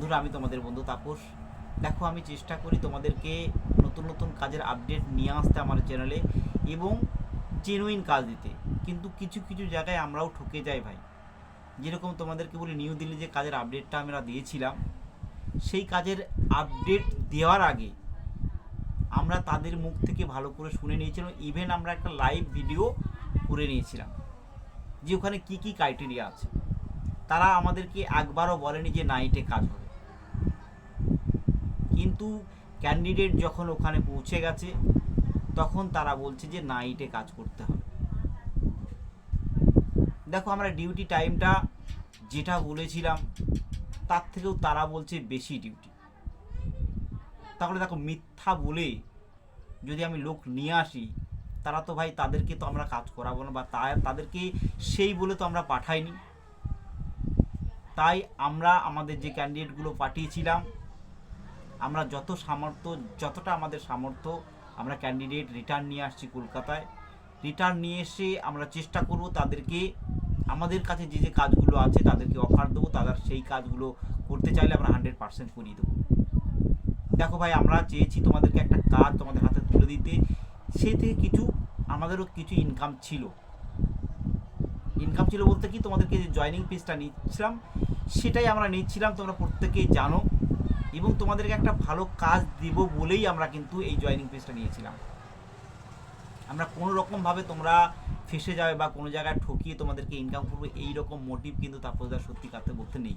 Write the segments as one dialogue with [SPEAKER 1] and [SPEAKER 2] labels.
[SPEAKER 1] বন্ধুরা, আমি তোমাদের বন্ধু তাপস। দেখো, আমি চেষ্টা করি তোমাদেরকে নতুন নতুন কাজের আপডেট নিয়ে আসতে আমার চ্যানেলে, এবং জেনুইন কাজ দিতে। কিন্তু কিছু কিছু জায়গায় আমরাও ঠকে যাই ভাই। যেরকম তোমাদেরকে বলি, নিউ দিল্লি যে কাজের আপডেটটা আমরা দিয়েছিলাম, সেই কাজের আপডেট দেওয়ার আগে আমরা তাদের মুখ থেকে ভালো করে শুনে নিয়েছিলাম। ইভেন আমরা একটা লাইভ ভিডিও করে নিয়েছিলাম যে ওখানে কি কি ক্রাইটেরিয়া আছে। তারা আমাদেরকে একবারও বলেনি যে নাইটে কাজ হবে, কিন্তু ক্যান্ডিডেট যখন ওখানে পৌঁছে গেছে তখন তারা বলছে যে নাইটে কাজ করতে হবে। দেখো, আমরা ডিউটি টাইমটা যেটা বলেছিলাম তার থেকেও তারা বলছে বেশি ডিউটি। তাহলে দেখো, মিথ্যা বলে যদি আমি লোক নিয়ে আসি, তারা তো ভাই, তাদেরকে তো আমরা কাজ করাবো না, বা তাদেরকে সেই বলে তো আমরা পাঠাইনি। তাই আমরা আমাদের যে ক্যান্ডিডেটগুলো পাঠিয়েছিলাম, আমরা যতটা আমাদের সামর্থ্য আমরা ক্যান্ডিডেট রিটার্ন নিয়ে আসছি কলকাতায়। রিটার্ন নিয়ে এসে আমরা চেষ্টা করব তাদেরকে, আমাদের কাছে যে যে কাজগুলো আছে তাদেরকে অফার দেবো। তারা সেই কাজগুলো করতে চাইলে আমরা 100% করিয়ে দেবো। দেখো ভাই, আমরা চেয়েছি তোমাদেরকে একটা কাজ তোমাদের হাতে তুলে দিতে, সে থেকে আমাদেরও কিছু ইনকাম ছিল। বলতে কি, তোমাদেরকে যে জয়নিং ফিসটা নিচ্ছিলাম সেটাই আমরা নিচ্ছিলাম, তোমরা প্রত্যেকেই জানো। এবং তোমাদেরকে একটা ভালো কাজ দিব বলেই আমরা কিন্তু এই জয়নিং ফিসটা নিয়েছিলাম। আমরা কোনো রকমভাবে তোমরা ফেসে যাবে বা কোনো জায়গায় ঠকিয়ে তোমাদেরকে ইনকাম করবো, এই রকম মোটিভ কিন্তু তাপসদার সত্যি কথা বলতে নেই।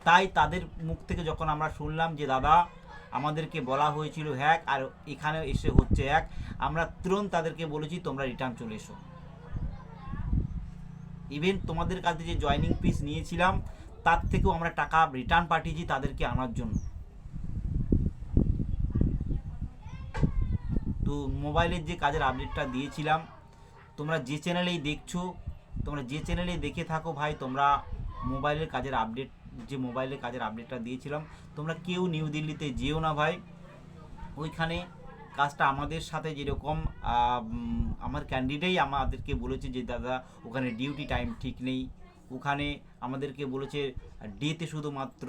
[SPEAKER 1] তাই তাদের মুখ থেকে যখন আমরা শুনলাম যে দাদা আমাদেরকে বলা হয়েছিল হ্যাক, আর এখানে এসে হচ্ছে হ্যাক, আমরা তুরন্ত তাদেরকে বলেছি তোমরা রিটার্ন চলে এসো। ইভেন তোমাদের কাছে যে জয়নিং ফিস নিয়েছিলাম তার থেকেও আমরা টাকা রিটার্ন পাঠিয়েছি তাদেরকে আনার জন্য। তো মোবাইলের যে কাজের আপডেটটা দিয়েছিলাম, তোমরা যে চ্যানেলেই দেখছো, তোমরা যে চ্যানেলেই দেখে থাকো ভাই, তোমরা মোবাইলের কাজের আপডেটটা দিয়েছিলাম, তোমরা কেউ নিউ দিল্লিতে যেও না ভাই। ওইখানে কাজটা আমাদের সাথে যেরকম আমার ক্যান্ডিডেটই আমাদেরকে বলেছে যে দাদা ওখানে ডিউটি টাইম ঠিক নেই, ওখানে আমাদেরকে বলেছে ডেতে শুধুমাত্র,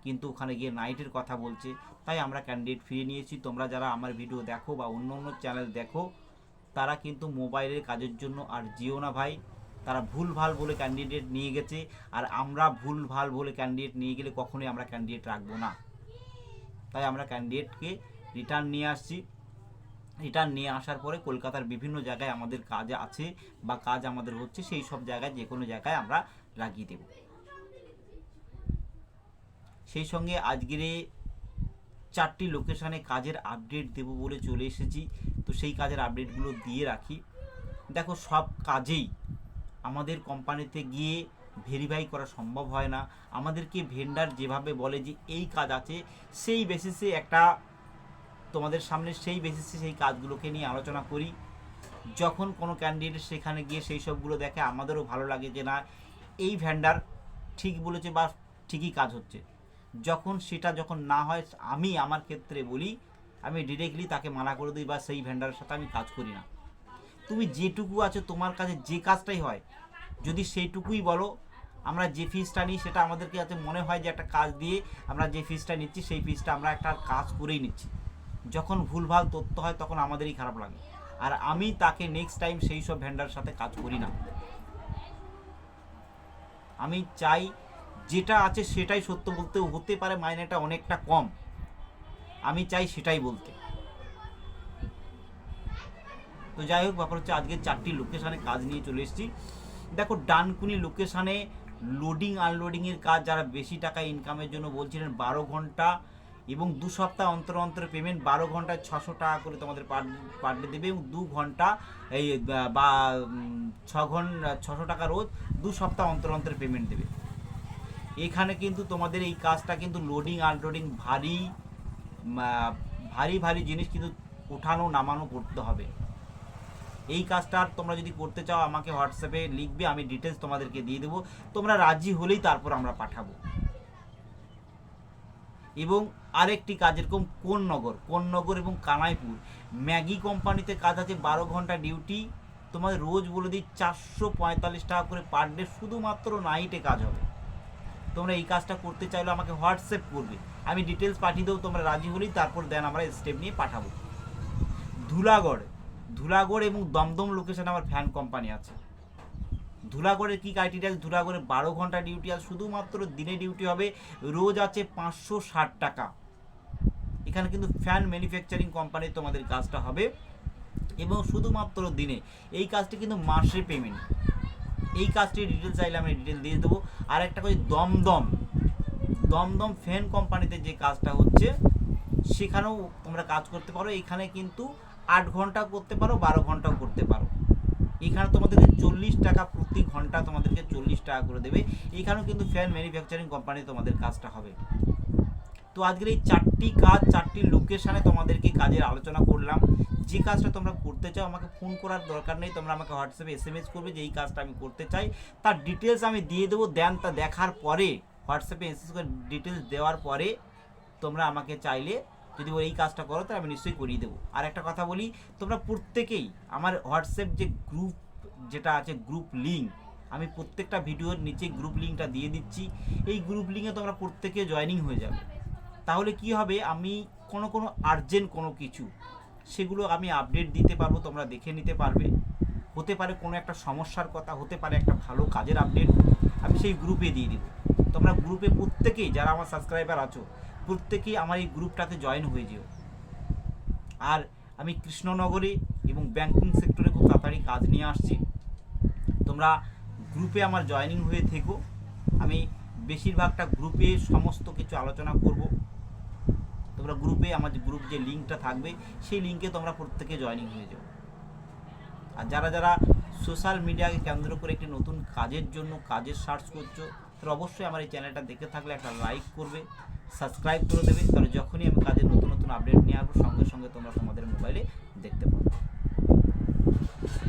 [SPEAKER 1] কিন্তু ওখানে গিয়ে নাইটের কথা বলছে। তাই আমরা ক্যান্ডিডেট ফিরিয়ে নিয়েছি। তোমরা যারা আমার ভিডিও দেখো বা অন্য অন্য চ্যানেল দেখো, তারা কিন্তু মোবাইলের কাজের জন্য আর যেও না ভাই। তারা ভুলভাল বলে ক্যান্ডিডেট নিয়ে গেছে, আর আমরা ভুলভাল বলে ক্যান্ডিডেট নিয়ে গেলে কখনোই আমরা ক্যান্ডিডেট রাখবো না। তাই আমরা ক্যান্ডিডেটকে রিটার্ন নিয়ে আসছি। রিটার্ন নিয়ে আসার পরে কলকাতার বিভিন্ন জায়গায় আমাদের কাজ আছে বা কাজ আমাদের হচ্ছে, সেই সব জায়গায় যে কোনো জায়গায় আমরা লাগিয়ে দেব। সেই সঙ্গে আজকের 4টি লোকেশানে কাজের আপডেট দেব বলে চলে এসেছি। তো সেই কাজের আপডেটগুলো দিয়ে রাখি। দেখো, সব কাজেই আমাদের কোম্পানিতে গিয়ে ভেরিফাই করা সম্ভব হয় না। আমাদেরকে ভেন্ডার যেভাবে বলে যে এই কাজ আছে, সেই বেসিসে তোমাদের সামনে সেই বেসিসে সেই কাজগুলোকে নিয়ে আলোচনা করি। যখন কোনো ক্যান্ডিডেট সেখানে গিয়ে সেই সবগুলো দেখে, আমাদেরও ভালো লাগে যে না, এই ভেন্ডার ঠিক বলেছে বা ঠিকই কাজ হচ্ছে। যখন না হয়, আমি আমার ক্ষেত্রে বলি, আমি ডিরেক্টলি তাকে মানা করে দিই বা সেই ভেন্ডারের সাথে আমি কাজ করি না। তুমি যেটুকু আছো, তোমার কাছে যে কাজটাই হয়, যদি সেইটুকুই বলো, আমরা যে ফিসটা নিই সেটা আমাদেরকে যাতে মনে হয় যে একটা কাজ দিয়ে আমরা যে ফিসটা নিচ্ছি সেই ফিসটা আমরা একটা কাজ করেই নিচ্ছি। যখন ভুলভাল তথ্য হয় তখন আমাদেরই খারাপ লাগে, আর আমি তাকে নেক্সট টাইম সেই সব ভেন্ডারের সাথে কাজ করি না। আমি চাই যেটা আছে সেটাই সত্য বলতে, হতে পারে মাইনেটা অনেকটা কম, আমি চাই সেটাই বলতে। তো যাই হোক, ব্যাপার হচ্ছে আজকে 4টি লোকেশানে কাজ নিয়ে চলে এসেছি। দেখো, ডানকুনি লোকেশানে লোডিং আনলোডিংয়ের কাজ, যারা বেশি টাকা ইনকামের জন্য বলছিলেন 12 ঘন্টা এবং 2 সপ্তাহ অন্তর অন্তর পেমেন্ট, 12 ঘন্টায় 600 টাকা করে তোমাদের পার ডে দেবে, এবং 2 ঘন্টা এই বা 600 টাকা রোজ, 2 সপ্তাহ অন্তর অন্তর পেমেন্ট দেবে। এখানে কিন্তু তোমাদের এই কাজটা কিন্তু লোডিং আনলোডিং ভারী ভারী জিনিস কিন্তু ওঠানো নামানো করতে হবে। এই কাজটা তোমরা যদি করতে চাও, আমাকে হোয়াটসঅ্যাপে লিখবে, আমি ডিটেলস তোমাদেরকে দিয়ে দেবো। তোমরা রাজি হলেই তারপর আমরা পাঠাবো। এবং আরেকটি কাজ, এরকম কোন্নগর এবং কানাইপুর ম্যাগি কোম্পানিতে কাজ আছে, 12 ঘন্টা ডিউটি। তোমাদের রোজ বলে দিই 445 টাকা করে পার ডে, শুধুমাত্র নাইটে কাজ হবে। তোমরা এই কাজটা করতে চাইলে আমাকে হোয়াটসঅ্যাপ করবে, আমি ডিটেলস পাঠিয়ে দেবো, তোমরা রাজি হলেই তারপর দেন আমরা স্টেপ নিয়ে পাঠাবো। ধুলাগড় এবং দমদম লোকেশনে আমার ফ্যান কোম্পানি আছে। ধুলাগড়ের কী ক্রাইটেরিয়া? ধুলাগড়ে 12 ঘন্টা ডিউটি আছে, শুধুমাত্র দিনে ডিউটি হবে, রোজ আছে 560 টাকা। এখানে কিন্তু ফ্যান ম্যানুফ্যাকচারিং কোম্পানি তোমাদের কাজটা হবে এবং শুধুমাত্র দিনে। এই কাজটি কিন্তু মাসে পেমেন্ট। এই কাজটির ডিটেলস চাইলে আমি ডিটেল দিয়ে দেবো। আর একটা কথা, দমদম ফ্যান কোম্পানিতে যে কাজটা হচ্ছে সেখানেও তোমরা কাজ করতে পারো। এখানে কিন্তু 8 ঘন্টা করতে পারো, 12 ঘন্টাও করতে পারো। এখানে তোমাদেরকে 40 টাকা প্রতি ঘন্টা, তোমাদেরকে 40 টাকা করে দেবে। এখানেও কিন্তু ফ্যান ম্যানুফ্যাকচারিং কোম্পানি তোমাদের কাজটা হবে। তো আজকের এই 4টি কাজ, 4টি লোকেশানে তোমাদেরকে কাজের আলোচনা করলাম। যে কাজটা তোমরা করতে চাও আমাকে ফোন করার দরকার নেই, তোমরা আমাকে হোয়াটসঅ্যাপে SMS করবে যে এই কাজটা আমি করতে চাই, তার ডিটেলস আমি দিয়ে দেবো। দেন তা দেখার পরে হোয়াটসঅ্যাপে SMS করে ডিটেলস দেওয়ার পরে তোমরা আমাকে চাইলে যদি এই কাজটা করো তাহলে আমি নিশ্চয়ই করিয়ে দেবো। আর একটা কথা বলি, তোমরা প্রত্যেকেই আমার হোয়াটসঅ্যাপ যে গ্রুপ যেটা আছে, গ্রুপ লিঙ্ক আমি প্রত্যেকটা ভিডিওর নিচে গ্রুপ লিঙ্কটা দিয়ে দিচ্ছি। এই গ্রুপ লিঙ্কে তোমরা প্রত্যেকে জয়েনিং হয়ে যাবে। তাহলে কি হবে, আমি কোনো আর্জেন্ট কোনো কিছু সেগুলো আমি আপডেট দিতে পারবো, তোমরা দেখে নিতে পারবে। হতে পারে কোনো একটা সমস্যার কথা, হতে পারে একটা ভালো কাজের আপডেট, আমি সেই গ্রুপে দিয়ে দিব। তোমরা গ্রুপে প্রত্যেকেই যারা আমার সাবস্ক্রাইবার আছো প্রত্যেকেই আমার এই গ্রুপটাতে জয়েন হয়ে যেও। আর আমি কৃষ্ণনগরে এবং ব্যাংকিং সেক্টরে খুব তাড়াতাড়ি কাজ নিয়ে আসছি, তোমরা গ্রুপে আমার জয়েনিং হয়ে থেকো। আমি বেশিরভাগটা গ্রুপে সমস্ত কিছু আলোচনা করব। তোমরা গ্রুপে আমার গ্রুপ যে লিঙ্কটা থাকবে সেই লিঙ্কে তোমরা প্রত্যেকে জয়েনিং হয়ে যাও। আর যারা যারা সোশ্যাল মিডিয়াকে কেন্দ্র করে একটি নতুন কাজের জন্য কাজের সার্চ করছো, তাহলে অবশ্যই আমার এই চ্যানেলটা দেখে থাকলে একটা লাইক করবে, সাবস্ক্রাইব করে দেবে, তাহলে যখনই আমি কাজের নতুন নতুন আপডেট নিয়ে আসবো সঙ্গে সঙ্গে তোমরা তোমাদের মোবাইলে দেখতে পাবে।